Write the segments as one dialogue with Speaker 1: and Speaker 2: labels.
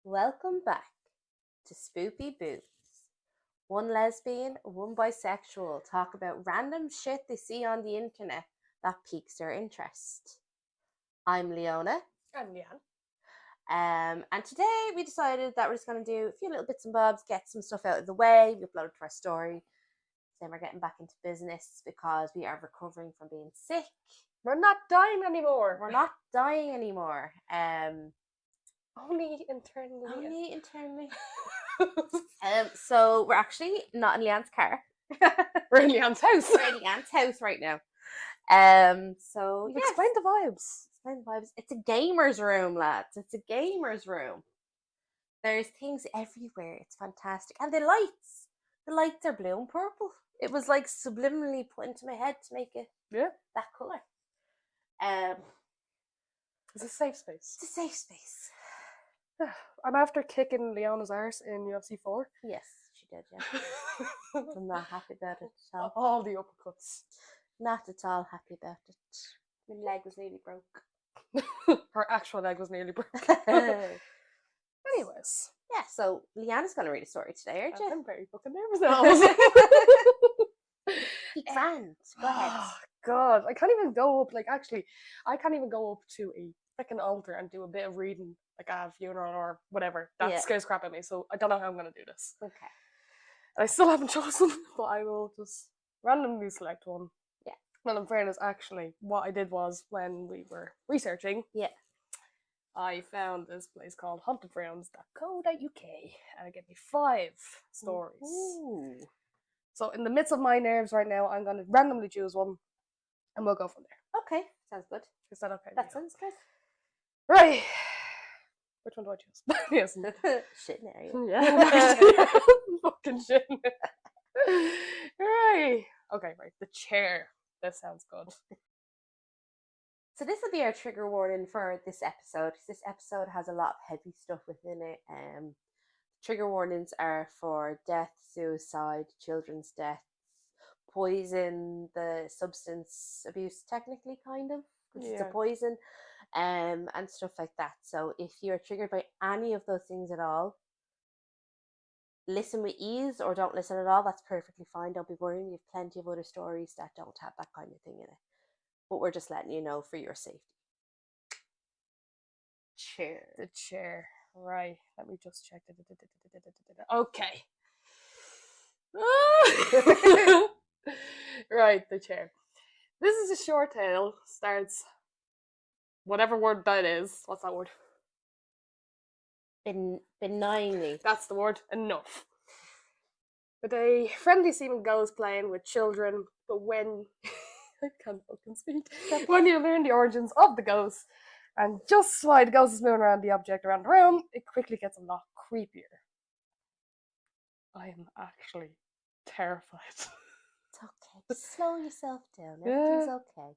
Speaker 1: Welcome back to Spoopy Boots. One lesbian, one bisexual talk about random shit they see on the internet that piques their interest. I'm Leona,
Speaker 2: I'm Leann.
Speaker 1: and today we decided that we're just going to do a few little bits and bobs, get some stuff out of the way. We uploaded to our story. Then we're getting back into business because we are recovering from being sick.
Speaker 2: We're not dying anymore.
Speaker 1: We're not dying anymore.
Speaker 2: Only internally.
Speaker 1: Only internally. So we're actually not in Leanne's car.
Speaker 2: We're in Leann's house.
Speaker 1: We're in Leanne's house right now. So yes.
Speaker 2: Explain the vibes.
Speaker 1: Explain the vibes. It's a gamer's room, lads. It's a gamer's room. There's things everywhere. It's fantastic. And the lights are blue and purple. It was like subliminally put into my head to make it that colour.
Speaker 2: It's a safe space.
Speaker 1: It's a safe space.
Speaker 2: I'm after kicking Leona's arse in UFC 4.
Speaker 1: Yes, she did, yeah. I'm not happy about it at all.
Speaker 2: All the uppercuts.
Speaker 1: Not at all happy about it. My leg was nearly broke.
Speaker 2: Her actual leg was nearly broke. Anyways.
Speaker 1: Yeah, so Leanna's going to read a story today, aren't you?
Speaker 2: I'm very fucking nervous now.
Speaker 1: Be grand. Go ahead.
Speaker 2: Oh, God, I can't even go up. I can't even go up to a freaking altar and do a bit of reading, like at a funeral or whatever. That scares crap at me, so I don't know how I'm going to do this.
Speaker 1: Okay.
Speaker 2: And I still haven't chosen, but I will just randomly select one.
Speaker 1: Yeah.
Speaker 2: Well, in fairness, actually, what I did was when we were researching, I found this place called hauntedgrounds.co.uk, and it gave me 5 stories.
Speaker 1: Ooh.
Speaker 2: So in the midst of my nerves right now, I'm going to randomly choose one, and we'll go from there.
Speaker 1: Okay, sounds good.
Speaker 2: Is that okay?
Speaker 1: That sounds good.
Speaker 2: Right. Which one do I choose? Yes.
Speaker 1: Shit in area.
Speaker 2: Yeah. Fucking shit. Right. Okay, right. The chair. This sounds good.
Speaker 1: So this will be our trigger warning for this episode. This episode has a lot of heavy stuff within it. Trigger warnings are for death, suicide, children's deaths, poison, the substance abuse technically, kind of, because it's a poison, and stuff like that. So if you're triggered by any of those things at all, listen with ease or don't listen at all. That's perfectly fine. Don't be worrying. We have plenty of other stories that don't have that kind of thing in it. But we're just letting you know for your safety. Chair.
Speaker 2: The chair. Right. Let me just check. Okay. Right, the chair. This is a short tale. Starts whatever word that is. What's that word?
Speaker 1: Benignly.
Speaker 2: That's the word. Enough. With a friendly seeming ghost playing with children, but when I can't fucking speak. When you learn the origins of the ghost, and just while the ghost is moving around the object around the room, it quickly gets a lot creepier. I am actually terrified.
Speaker 1: It's okay. Just slow yourself down. Everything's okay.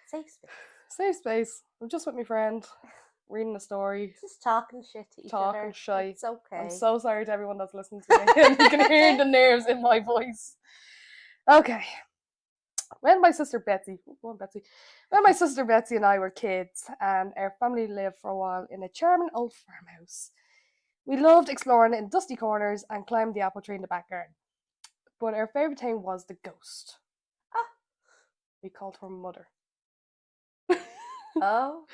Speaker 1: Safe space.
Speaker 2: Safe space. I'm just with my friend, reading a story.
Speaker 1: Just talking shit to each other.
Speaker 2: Talking shite.
Speaker 1: It's okay.
Speaker 2: I'm so sorry to everyone that's listening to me. You can hear the nerves in my voice. Okay. When my sister Betsy and I were kids, and our family lived for a while in a charming old farmhouse, we loved exploring in dusty corners and climbed the apple tree in the back garden. But our favourite thing was the ghost. We called her Mother.
Speaker 1: Oh?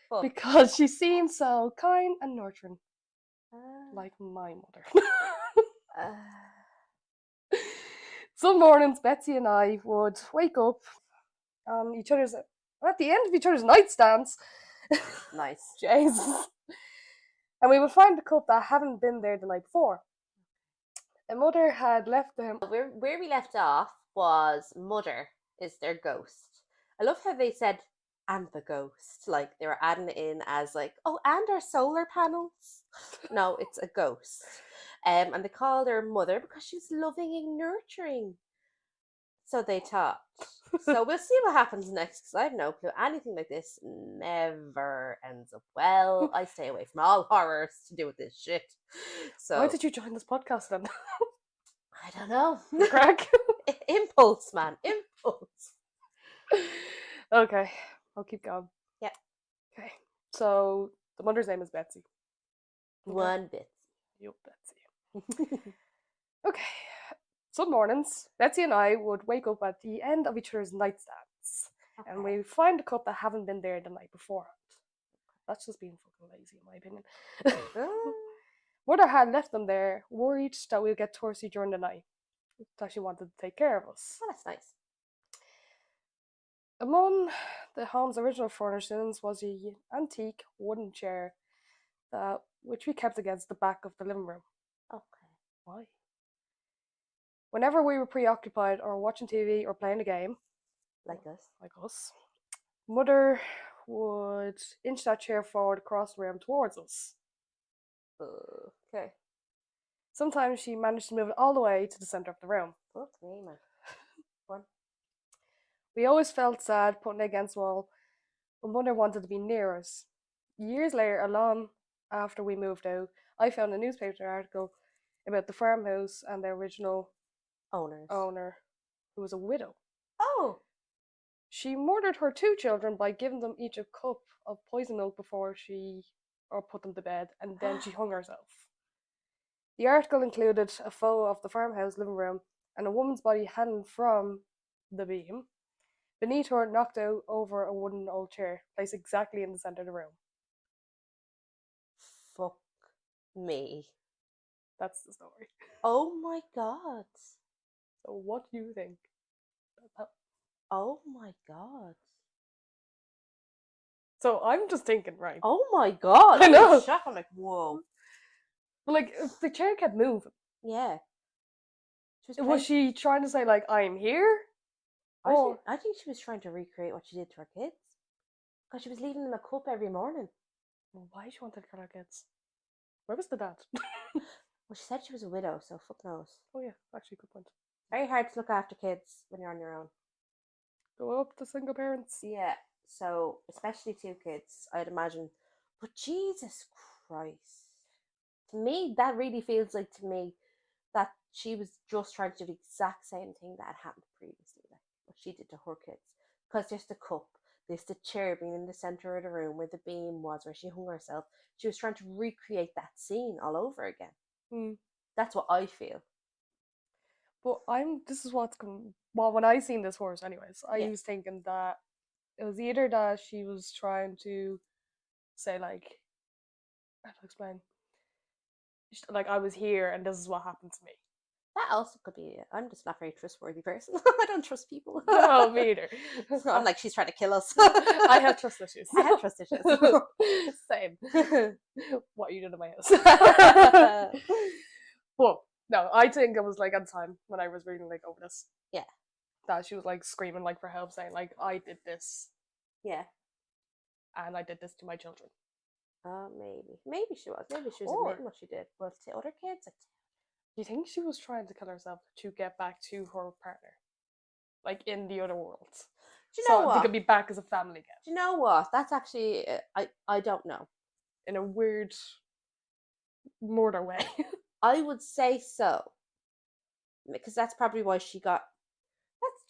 Speaker 1: Fuck.
Speaker 2: Because she seemed so kind and nurturing. Like my mother. Some mornings, Betsy and I would wake up at the end of each other's nightstands.
Speaker 1: Nice.
Speaker 2: Jesus. And we would find the cup that hadn't been there the night before. And Mother had left them.
Speaker 1: Where we left off was Mother is their ghost. I love how they said, and the ghost. Like, they were adding it in as like, oh, and our solar panels. No, it's a ghost. And they called her Mother because she was loving and nurturing. So they thought. So we'll see what happens next, because I have no clue. Anything like this never ends up well. I stay away from all horrors to do with this shit. So
Speaker 2: why did you join this podcast then?
Speaker 1: I don't know.
Speaker 2: Crack.
Speaker 1: Impulse, man. Impulse.
Speaker 2: Okay, I'll keep going.
Speaker 1: Yeah.
Speaker 2: Okay, so the mother's name is Betsy.
Speaker 1: One bit.
Speaker 2: Yup, Betsy. Okay. Some mornings, Betsy and I would wake up at the end of each other's nightstands, and we find a cup that haven't been there the night beforehand. That's just being fucking lazy, in my opinion. Mother had left them there, worried that we'd get thirsty during the night, that she wanted to take care of us.
Speaker 1: Oh, that's nice.
Speaker 2: Among the home's original furnishings was an antique wooden chair, which we kept against the back of the living room.
Speaker 1: Okay.
Speaker 2: Why? Whenever we were preoccupied or watching TV or playing a game,
Speaker 1: like
Speaker 2: us, Mother would inch that chair forward across the room towards us.
Speaker 1: Okay.
Speaker 2: Sometimes she managed to move it all the way to the centre of the room.
Speaker 1: Oh, me, man. One.
Speaker 2: We always felt sad putting it against the wall, but Mother wanted to be near us. Years later, long after we moved out, I found a newspaper article about the farmhouse and the original owner, who was a widow.
Speaker 1: Oh!
Speaker 2: She murdered her 2 children by giving them each a cup of poison milk before put them to bed, and then she hung herself. The article included a photo of the farmhouse living room and a woman's body hanging from the beam. Beneath her, knocked out over a wooden old chair, placed exactly in the centre of the room.
Speaker 1: Fuck me.
Speaker 2: That's the story.
Speaker 1: Oh my god.
Speaker 2: So what do you think?
Speaker 1: Oh my god.
Speaker 2: So I'm just thinking, right?
Speaker 1: Oh my god.
Speaker 2: I know.
Speaker 1: I'm shocked. I'm like, whoa.
Speaker 2: But like, if the chair kept moving.
Speaker 1: Yeah.
Speaker 2: Was she trying to say, like, I'm here?
Speaker 1: I think she was trying to recreate what she did to her kids. Because she was leaving them a cup every morning.
Speaker 2: Well, why she wanted to kill her kids? Where was the dad?
Speaker 1: Well, she said she was a widow, so fuck knows.
Speaker 2: Oh yeah, actually, good point.
Speaker 1: Very hard to look after kids when you're on your own.
Speaker 2: Go up to single parents.
Speaker 1: Yeah, so especially 2 kids, I'd imagine. But Jesus Christ. To me, that really feels like to me that she was just trying to do the exact same thing that had happened previously, like what she did to her kids. Because there's the cup, there's the chair being in the centre of the room where the beam was, where she hung herself. She was trying to recreate that scene all over again. That's what I feel.
Speaker 2: But this is what's well, when I seen this horse anyways, I was thinking that it was either that she was trying to say, like, how to explain, like, I was here and this is what happened to me.
Speaker 1: That also could be it. I'm just not a very trustworthy person. I don't trust people.
Speaker 2: No, me either.
Speaker 1: I'm like, she's trying to kill us.
Speaker 2: I have trust issues.
Speaker 1: I have trust issues.
Speaker 2: Same. What you did in my house. Well, no, I think it was like at the time when I was reading like over this.
Speaker 1: Yeah.
Speaker 2: That she was like screaming like for help, saying like, I did this.
Speaker 1: Yeah.
Speaker 2: And I did this to my children.
Speaker 1: Maybe she was. Maybe she was admitting what she did. But to other kids,
Speaker 2: do you think she was trying to kill herself to get back to her partner, like in the other world?
Speaker 1: Do you know what?
Speaker 2: They could be back as a family again.
Speaker 1: Do you know what? That's actually I don't know.
Speaker 2: In a weird murder way.
Speaker 1: I would say so, because that's probably why she got.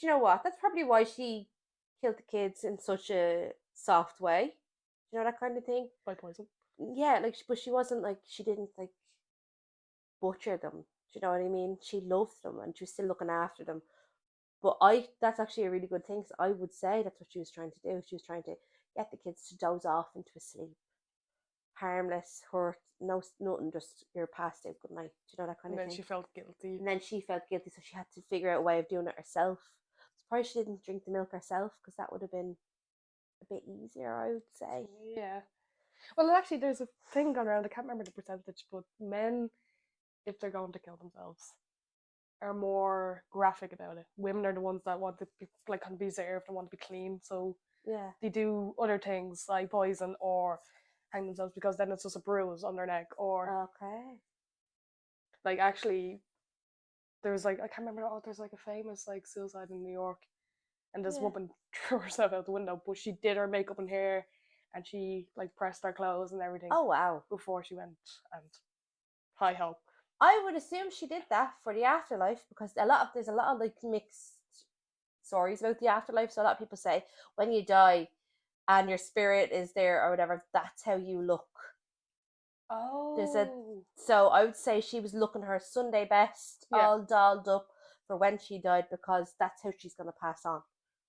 Speaker 1: Do you know what? That's probably why she killed the kids in such a soft way. You know, that kind of thing.
Speaker 2: By poison.
Speaker 1: Yeah, like, but she wasn't like, she didn't like butcher them. Do you know what I mean? She loved them and she was still looking after them. But that's actually a really good thing. So I would say that's what she was trying to do. She was trying to get the kids to doze off into a sleep. Harmless, hurt, nothing, just you're passed out, good night. Do you know, that kind of thing?
Speaker 2: And then she felt guilty.
Speaker 1: And then she felt guilty, so she had to figure out a way of doing it herself. Surprised she didn't drink the milk herself, because that would have been a bit easier, I would say.
Speaker 2: Yeah. Well, actually, there's a thing going around, I can't remember the percentage, but men, if they're going to kill themselves, are more graphic about it. Women are the ones that want to be, like, conserved and want to be clean, so
Speaker 1: yeah,
Speaker 2: they do other things like poison or hang themselves, because then it's just a bruise on their neck. Or like, actually, there's like, I can't remember, there's like a famous like suicide in New York, and this woman threw herself out the window, but she did her makeup and hair, and she like pressed her clothes and everything.
Speaker 1: Oh wow!
Speaker 2: Before she went, and hi ho.
Speaker 1: I would assume she did that for the afterlife, because there's a lot of like mixed stories about the afterlife. So a lot of people say when you die and your spirit is there or whatever, that's how you look. So I would say she was looking her Sunday best,
Speaker 2: Yeah.
Speaker 1: all dolled up for when she died, because that's how she's going to pass on.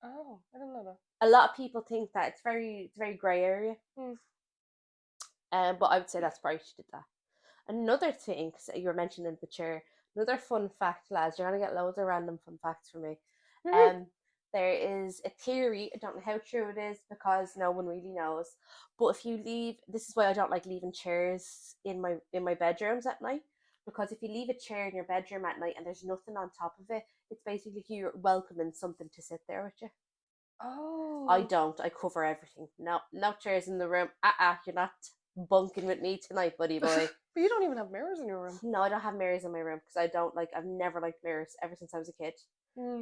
Speaker 2: Oh, I didn't know that.
Speaker 1: A lot of people think that it's very grey area. But I would say that's why she did that. Another thing, because you were mentioning the chair, another fun fact, lads, you're going to get loads of random fun facts from me. There is a theory, I don't know how true it is because no one really knows, but if you leave, this is why I don't like leaving chairs in my bedrooms at night, because if you leave a chair in your bedroom at night and there's nothing on top of it, it's basically you're welcoming something to sit there with you.
Speaker 2: Oh.
Speaker 1: I don't. I cover everything. No chairs in the room. You're not bunking with me tonight, buddy boy.
Speaker 2: But you don't even have mirrors in your room.
Speaker 1: No, I don't have mirrors in my room because I've never liked mirrors ever since I was a kid.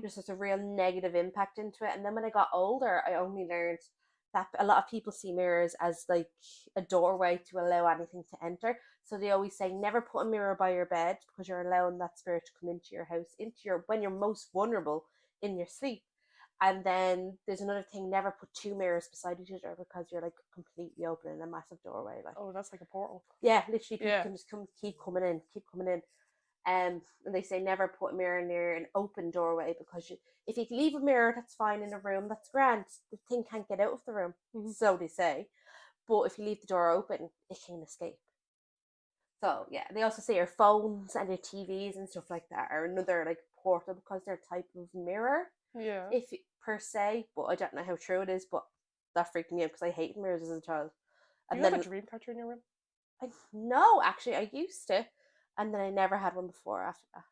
Speaker 1: Just such a real negative impact into it. And then when I got older, I only learned that a lot of people see mirrors as like a doorway to allow anything to enter. So they always say never put a mirror by your bed because you're allowing that spirit to come into your house, when you're most vulnerable in your sleep. And then there's another thing, never put two mirrors beside each other because you're like completely opening a massive doorway. Like,
Speaker 2: oh, that's like a portal.
Speaker 1: Yeah, literally people can just keep coming in. And they say never put a mirror near an open doorway because if you leave a mirror that's fine in a room, that's grand. The thing can't get out of the room, so they say. But if you leave the door open, it can escape. So yeah, they also say your phones and your TVs and stuff like that are another like portal because they're a type of mirror.
Speaker 2: Yeah.
Speaker 1: If per se, but I don't know how true it is. But that freaked me out because I hated mirrors as a child.
Speaker 2: Do you have a dream catcher in your room?
Speaker 1: No, actually, I used to, and then I never had one before after that.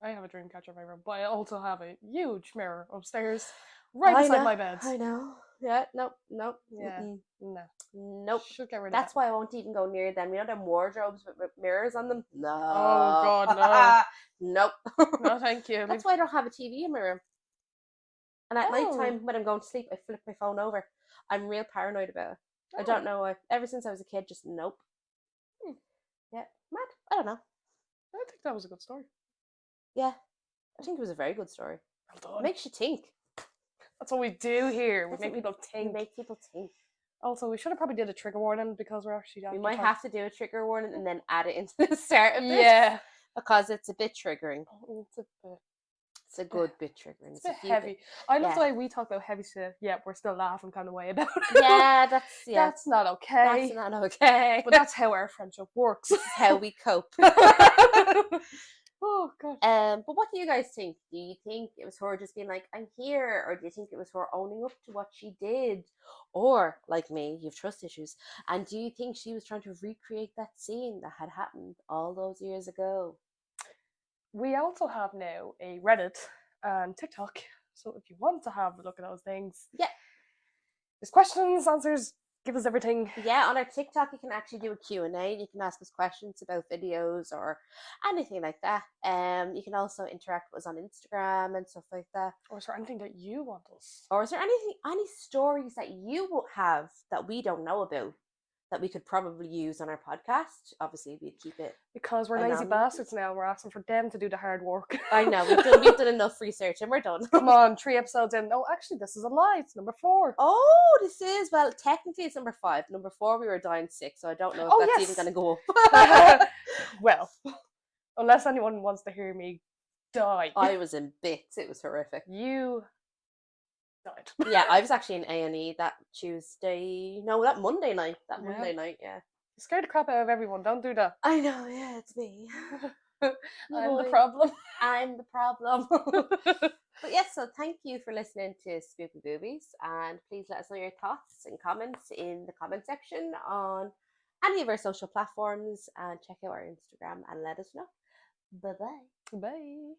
Speaker 2: I have a dream catcher in my room, but I also have a huge mirror upstairs, right beside my bed.
Speaker 1: I know. Yeah. Nope.
Speaker 2: Yeah. No.
Speaker 1: Nope.
Speaker 2: Should get rid of
Speaker 1: That's why I won't even go near them. You know them wardrobes with mirrors on them? No.
Speaker 2: Oh God,
Speaker 1: no.
Speaker 2: Nope. No, thank you.
Speaker 1: That's why I don't have a TV in my room. And at night time, when I'm going to sleep, I flip my phone over. I'm real paranoid about it. I don't know why. Ever since I was a kid, just nope. Yeah, mad. I don't know.
Speaker 2: I think that was a good story.
Speaker 1: Yeah, I think it was a very good story.
Speaker 2: Well done.
Speaker 1: Makes you think.
Speaker 2: That's what we do here. We make people think.
Speaker 1: We make people think.
Speaker 2: Also, we should have probably did a trigger warning because we're actually.
Speaker 1: We might have to do a trigger warning and then add it into the start of this.
Speaker 2: Yeah,
Speaker 1: because it's a bit triggering.
Speaker 2: It's a bit.
Speaker 1: It's a good bit triggering.
Speaker 2: It's a bit heavy. I love the way we talk about heavy stuff. Yeah, we're still laughing kind of way about it.
Speaker 1: Yeah,
Speaker 2: that's not okay.
Speaker 1: That's not okay.
Speaker 2: But that's how our friendship works.
Speaker 1: This is how we cope.
Speaker 2: Oh God.
Speaker 1: But what do you guys think? Do you think it was her just being like, I'm here? Or do you think it was her owning up to what she did? Or, like me, you have trust issues. And do you think she was trying to recreate that scene that had happened all those years ago?
Speaker 2: We also have now a Reddit and TikTok. So if you want to have a look at those things.
Speaker 1: Yeah.
Speaker 2: There's questions, answers, give us everything.
Speaker 1: Yeah, on our TikTok you can actually do a Q&A. You can ask us questions about videos or anything like that. You can also interact with us on Instagram and stuff like that.
Speaker 2: Or is there anything that you want us?
Speaker 1: Or is there any stories that you have that we don't know about that we could probably use on our podcast? Obviously, we'd keep it
Speaker 2: because we're lazy bastards now. We're asking for them to do the hard work.
Speaker 1: I know we've done enough research and we're done.
Speaker 2: Come on, 3 episodes in. No, actually, this is a lie. It's number 4.
Speaker 1: Oh, this is technically it's number 5. Number 4 we were dying sick, so I don't know if that's even going to go up.
Speaker 2: Well, unless anyone wants to hear me die.
Speaker 1: I was in bits. It was horrific.
Speaker 2: You died.
Speaker 1: Yeah, I was actually in A&E that Monday night. Monday night, yeah.
Speaker 2: You scared the crap out of everyone. Don't do that.
Speaker 1: I know, yeah, it's me.
Speaker 2: I'm the problem.
Speaker 1: I'm the problem. But yes, so thank you for listening to Spooky Boobies, and please let us know your thoughts and comments in the comment section on any of our social platforms, and check out our Instagram and let us know. Bye-bye.
Speaker 2: Bye.